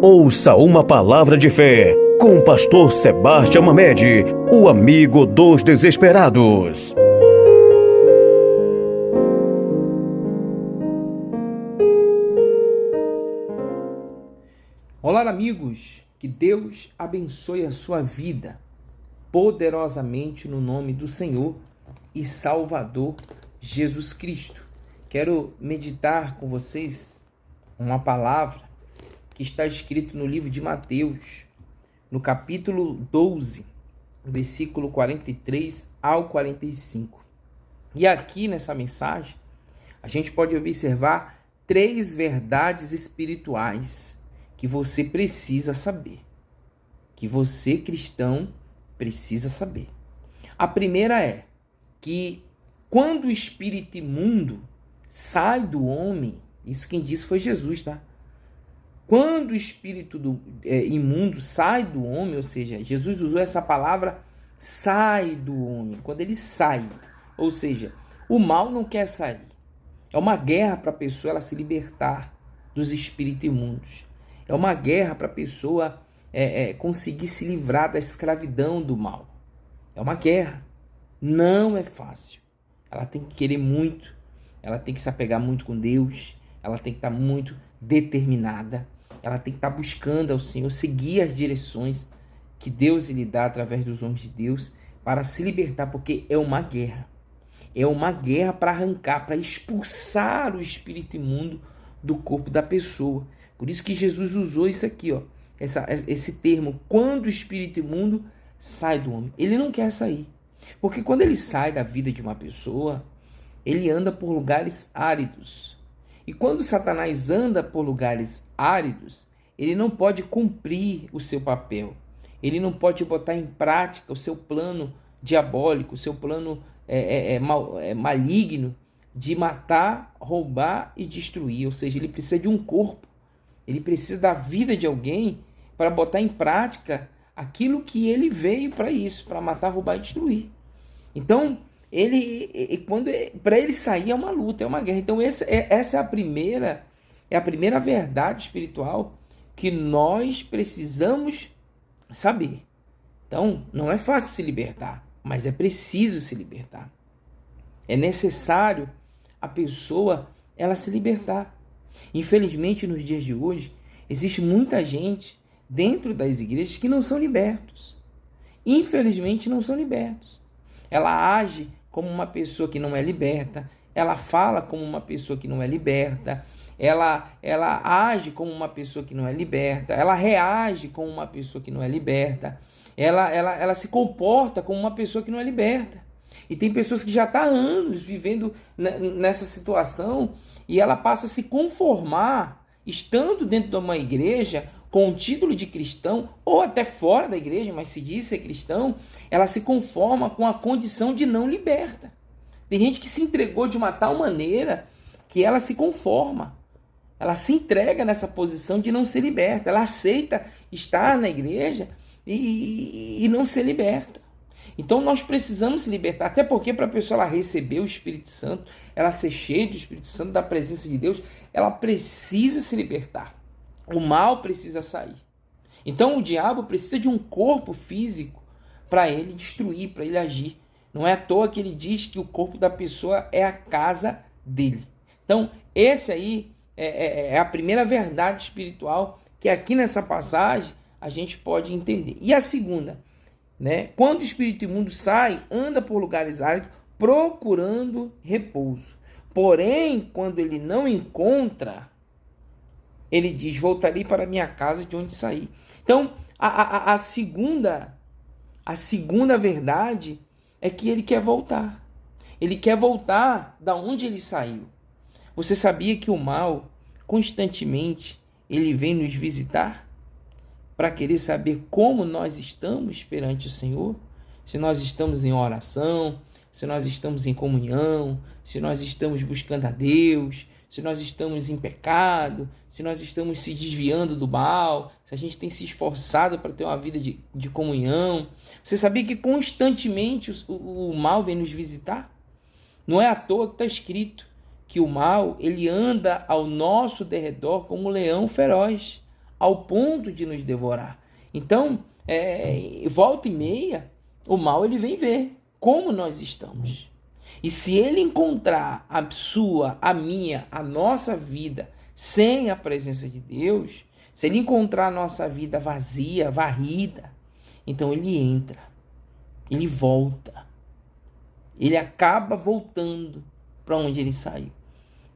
Ouça uma palavra de fé com o pastor Sebastião Mamede, o amigo dos desesperados. Olá, amigos, que Deus abençoe a sua vida poderosamente no nome do Senhor e Salvador Jesus Cristo. Quero meditar com vocês uma palavra que está escrito no livro de Mateus, no capítulo 12, versículo 43 ao 45. E aqui nessa mensagem, a gente pode observar 3 verdades espirituais que você precisa saber, que você, cristão, precisa saber. A primeira é que quando o espírito imundo sai do homem, isso quem disse foi Jesus, tá? Quando o espírito imundo sai do homem, ou seja, Jesus usou essa palavra sai do homem, quando ele sai, ou seja, o mal não quer sair. É uma guerra para a pessoa ela se libertar dos espíritos imundos. É uma guerra para a pessoa conseguir se livrar da escravidão do mal. É uma guerra. Não é fácil. Ela tem que querer muito. Ela tem que se apegar muito com Deus. Ela tem que estar muito determinada. Ela tem que estar buscando ao Senhor, seguir as direções que Deus lhe dá através dos homens de Deus para se libertar, porque é uma guerra. É uma guerra para arrancar, para expulsar o espírito imundo do corpo da pessoa. Por isso que Jesus usou isso aqui, ó, esse termo, quando o espírito imundo sai do homem. Ele não quer sair. Porque quando ele sai da vida de uma pessoa, ele anda por lugares áridos. E quando Satanás anda por lugares áridos, ele não pode cumprir o seu papel. Ele não pode botar em prática o seu plano diabólico, o seu plano maligno de matar, roubar e destruir. Ou seja, ele precisa de um corpo. Ele precisa da vida de alguém para botar em prática aquilo que ele veio para isso, para matar, roubar e destruir. Então, para ele sair é uma luta, é uma guerra. Então, essa é a primeira verdade espiritual que nós precisamos saber. Então, não é fácil se libertar, mas é preciso se libertar. É necessário a pessoa ela se libertar. Infelizmente, nos dias de hoje, existe muita gente dentro das igrejas que não são libertos. Infelizmente, não são libertos. Ela age como uma pessoa que não é liberta, ela fala como uma pessoa que não é liberta, ela age como uma pessoa que não é liberta, ela reage como uma pessoa que não é liberta, ela se comporta como uma pessoa que não é liberta. E tem pessoas que já estão há anos vivendo nessa situação e ela passa a se conformar, estando dentro de uma igreja, com o título de cristão, ou até fora da igreja, mas se diz ser cristão, ela se conforma com a condição de não liberta. Tem gente que se entregou de uma tal maneira que ela se conforma. Ela se entrega nessa posição de não ser liberta. Ela aceita estar na igreja e não ser liberta. Então nós precisamos se libertar, até porque para a pessoa ela receber o Espírito Santo, ela ser cheia do Espírito Santo, da presença de Deus, ela precisa se libertar. O mal precisa sair. Então o diabo precisa de um corpo físico para ele destruir, para ele agir. Não é à toa que ele diz que o corpo da pessoa é a casa dele. Então esse aí é a primeira verdade espiritual que aqui nessa passagem a gente pode entender. E a segunda, né? Quando o espírito imundo sai, anda por lugares áridos procurando repouso. Porém, quando ele não encontra, ele diz, voltarei para minha casa de onde saí. Então, a segunda verdade é que ele quer voltar. Ele quer voltar da onde ele saiu. Você sabia que o mal, constantemente, ele vem nos visitar para querer saber como nós estamos perante o Senhor? Se nós estamos em oração, se nós estamos em comunhão, se nós estamos buscando a Deus, se nós estamos em pecado, se nós estamos se desviando do mal, se a gente tem se esforçado para ter uma vida de comunhão. Você sabia que constantemente o mal vem nos visitar? Não é à toa que está escrito que o mal ele anda ao nosso derredor como um leão feroz, ao ponto de nos devorar. Então, volta e meia, o mal ele vem ver como nós estamos. E se ele encontrar a sua, a minha, a nossa vida sem a presença de Deus, se ele encontrar a nossa vida vazia, varrida, então ele entra, ele volta, ele acaba voltando para onde ele saiu.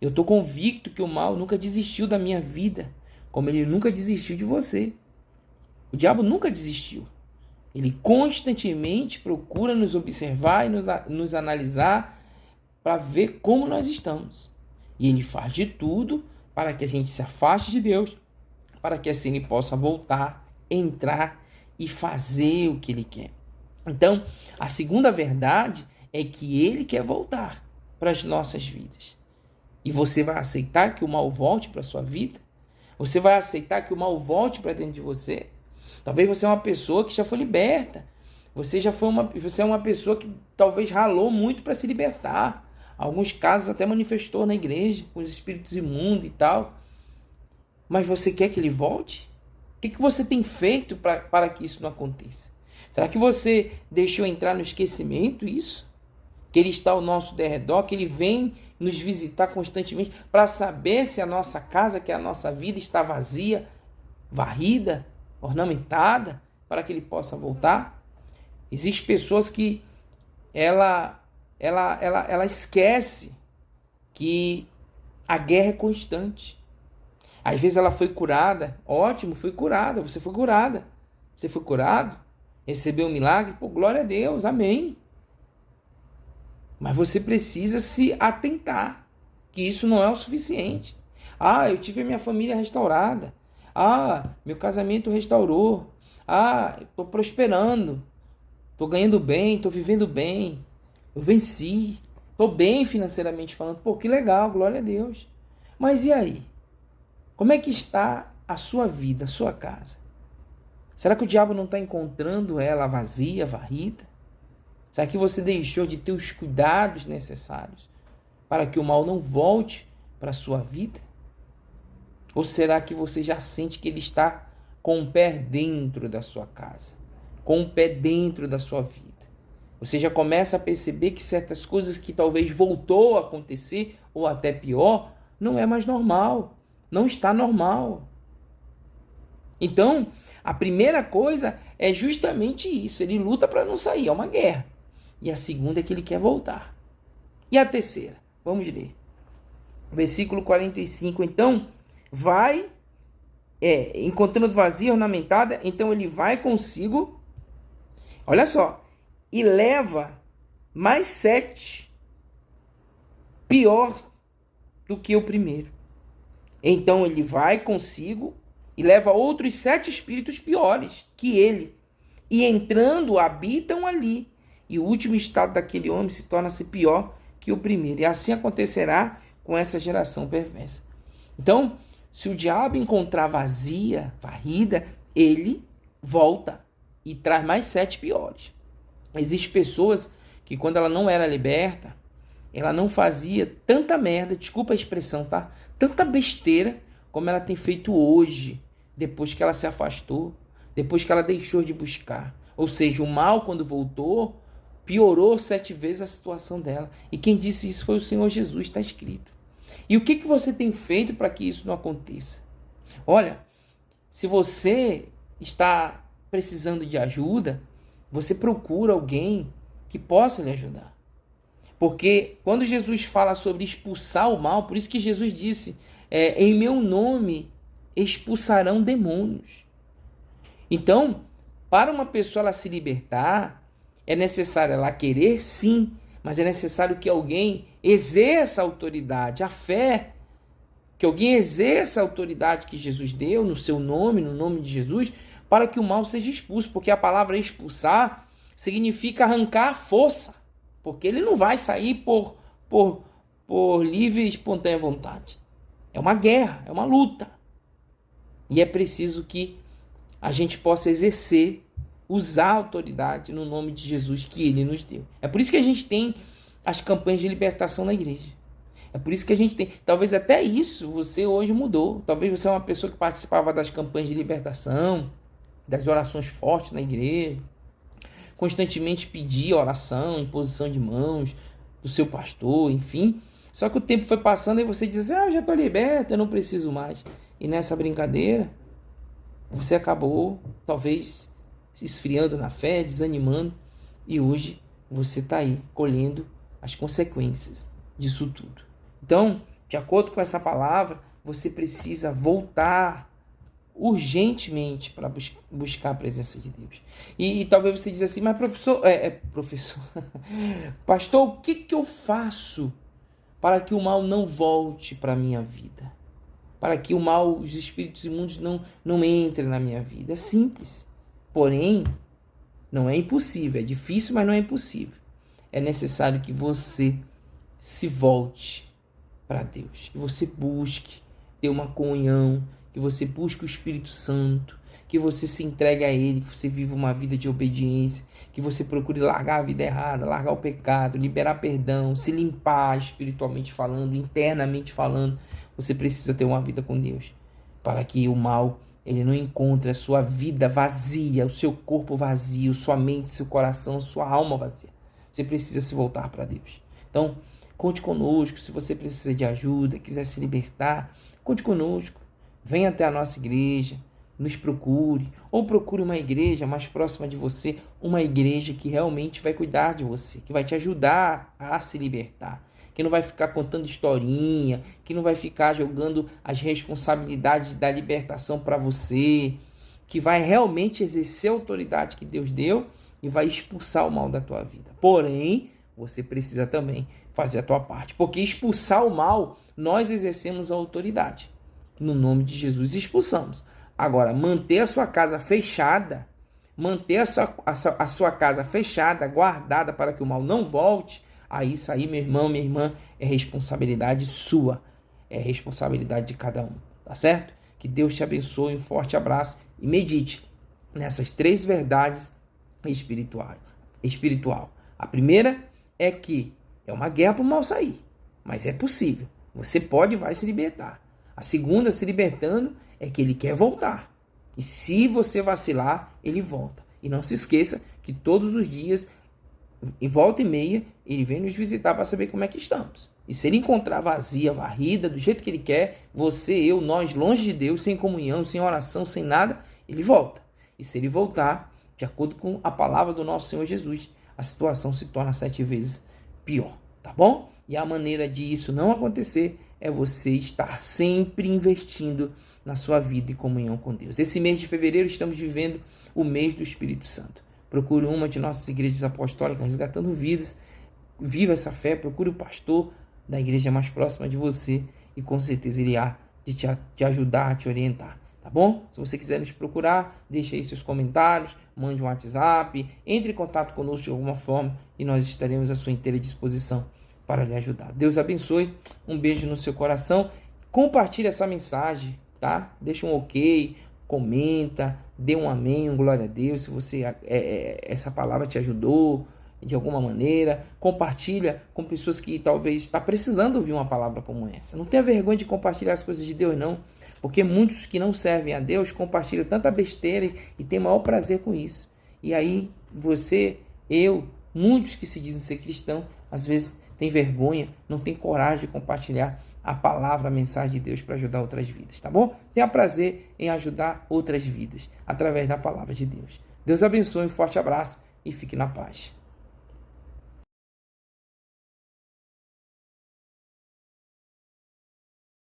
Eu estou convicto que o mal nunca desistiu da minha vida, como ele nunca desistiu de você. O diabo nunca desistiu. Ele constantemente procura nos observar e nos analisar para ver como nós estamos. E ele faz de tudo para que a gente se afaste de Deus, para que assim ele possa voltar, entrar e fazer o que ele quer. Então, a segunda verdade é que ele quer voltar para as nossas vidas. E você vai aceitar que o mal volte para a sua vida? Você vai aceitar que o mal volte para dentro de você? Talvez você é uma pessoa que já foi liberta. Você é uma pessoa que talvez ralou muito para se libertar. Alguns casos até manifestou na igreja, com os espíritos imundos e tal. Mas você quer que ele volte? O que você tem feito para que isso não aconteça? Será que você deixou entrar no esquecimento isso? Que ele está ao nosso derredor, que ele vem nos visitar constantemente para saber se a nossa casa, que é a nossa vida, está vazia, varrida, ornamentada, para que ele possa voltar? Existem pessoas que ela esquece que a guerra é constante. Às vezes ela foi curada, ótimo, foi curada, você foi curada. Você foi curado, recebeu um milagre, pô, glória a Deus, amém. Mas você precisa se atentar que isso não é o suficiente. Ah, eu tive a minha família restaurada. Ah, meu casamento restaurou. Ah, estou prosperando. Estou ganhando bem, estou vivendo bem. Eu venci. Estou bem financeiramente falando. Pô, que legal, glória a Deus. Mas e aí? Como é que está a sua vida, a sua casa? Será que o diabo não está encontrando ela vazia, varrida? Será que você deixou de ter os cuidados necessários para que o mal não volte para a sua vida? Ou será que você já sente que ele está com o pé dentro da sua casa, com o pé dentro da sua vida? Você já começa a perceber que certas coisas que talvez voltou a acontecer, ou até pior, não é mais normal, não está normal. Então, a primeira coisa é justamente isso, ele luta para não sair, é uma guerra. E a segunda é que ele quer voltar. E a terceira? Vamos ler. Versículo 45. Então, vai, encontrando vazia, ornamentada, então ele vai consigo, olha só, e leva mais 7, pior do que o primeiro. Então ele vai consigo e leva outros 7 espíritos piores que ele, e entrando habitam ali. E o último estado daquele homem se torna-se pior que o primeiro. E assim acontecerá com essa geração perversa. Então, se o diabo encontrar vazia, varrida, ele volta e traz mais 7 piores. Existem pessoas que quando ela não era liberta, ela não fazia tanta merda, desculpa a expressão, tá? Tanta besteira como ela tem feito hoje, depois que ela se afastou, depois que ela deixou de buscar. Ou seja, o mal, quando voltou, piorou 7 vezes a situação dela. E quem disse isso foi o Senhor Jesus, está escrito. E o que você tem feito para que isso não aconteça? Olha, se você está precisando de ajuda, você procura alguém que possa lhe ajudar. Porque quando Jesus fala sobre expulsar o mal, por isso que Jesus disse, em meu nome expulsarão demônios. Então, para uma pessoa ela se libertar, é necessário ela querer, sim, mas é necessário que alguém exerça a autoridade, a fé, que alguém exerça a autoridade que Jesus deu no seu nome, no nome de Jesus, para que o mal seja expulso, porque a palavra expulsar significa arrancar a força, porque ele não vai sair por livre e espontânea vontade. É uma guerra, é uma luta. E é preciso que a gente possa exercer, usar a autoridade no nome de Jesus que ele nos deu. É por isso que a gente tem as campanhas de libertação na igreja. É por isso que a gente tem, talvez até isso você hoje mudou. Talvez você é uma pessoa que participava das campanhas de libertação, das orações fortes na igreja, constantemente pedia oração, imposição de mãos do seu pastor, enfim. Só que o tempo foi passando e você diz, eu já estou liberta, eu não preciso mais. E nessa brincadeira, você acabou, talvez, se esfriando na fé, desanimando. E hoje você está aí, colhendo as consequências disso tudo. Então, de acordo com essa palavra, você precisa voltar urgentemente para buscar a presença de Deus. E talvez você diz assim, mas professor, pastor, o que eu faço para que o mal não volte para a minha vida? Para que o mal, os espíritos imundos não entrem na minha vida? É simples. Porém, não é impossível. É difícil, mas não é impossível. É necessário que você se volte para Deus. Que você busque ter uma comunhão, que você busque o Espírito Santo, que você se entregue a Ele, que você viva uma vida de obediência, que você procure largar a vida errada, largar o pecado, liberar perdão, se limpar espiritualmente falando, internamente falando. Você precisa ter uma vida com Deus, para que o mal ele não encontre a sua vida vazia, o seu corpo vazio, sua mente, seu coração, sua alma vazia. Você precisa se voltar para Deus. Então, conte conosco. Se você precisa de ajuda, quiser se libertar, conte conosco. Venha até a nossa igreja, nos procure, ou procure uma igreja mais próxima de você, uma igreja que realmente vai cuidar de você, que vai te ajudar a se libertar, que não vai ficar contando historinha, que não vai ficar jogando as responsabilidades da libertação para você, que vai realmente exercer a autoridade que Deus deu e vai expulsar o mal da tua vida. Porém, você precisa também fazer a tua parte, porque expulsar o mal, nós exercemos a autoridade. No nome de Jesus expulsamos. Agora, manter a sua casa fechada, manter a sua casa fechada, guardada para que o mal não volte, aí isso aí, meu irmão, minha irmã, é responsabilidade sua, é responsabilidade de cada um, tá certo? Que Deus te abençoe, um forte abraço e medite nessas 3 verdades espiritual. A primeira é que é uma guerra para o mal sair, mas é possível, você pode e vai se libertar. A segunda, se libertando, é que ele quer voltar. E se você vacilar, ele volta. E não se esqueça que todos os dias, em volta e meia, ele vem nos visitar para saber como é que estamos. E se ele encontrar vazia, varrida, do jeito que ele quer, você, eu, nós, longe de Deus, sem comunhão, sem oração, sem nada, ele volta. E se ele voltar, de acordo com a palavra do nosso Senhor Jesus, a situação se torna 7 vezes pior. Tá bom? E a maneira de isso não acontecer é você estar sempre investindo na sua vida em comunhão com Deus. Esse mês de fevereiro estamos vivendo o mês do Espírito Santo. Procure uma de nossas igrejas apostólicas, resgatando vidas. Viva essa fé, procure o pastor da igreja mais próxima de você e com certeza ele há de te ajudar, te orientar. Tá bom? Se você quiser nos procurar, deixe aí seus comentários, mande um WhatsApp, entre em contato conosco de alguma forma e nós estaremos à sua inteira disposição para lhe ajudar. Deus abençoe, um beijo no seu coração, compartilhe essa mensagem, tá? Deixa um ok, comenta, dê um amém, um glória a Deus, se você essa palavra te ajudou de alguma maneira, compartilha com pessoas que talvez está precisando ouvir uma palavra como essa. Não tenha vergonha de compartilhar as coisas de Deus não, porque muitos que não servem a Deus compartilham tanta besteira e tem maior prazer com isso. E aí você, eu, muitos que se dizem ser cristão, às vezes tem vergonha, não tem coragem de compartilhar a palavra, a mensagem de Deus para ajudar outras vidas, tá bom? Tenha prazer em ajudar outras vidas através da palavra de Deus. Deus abençoe, um forte abraço e fique na paz.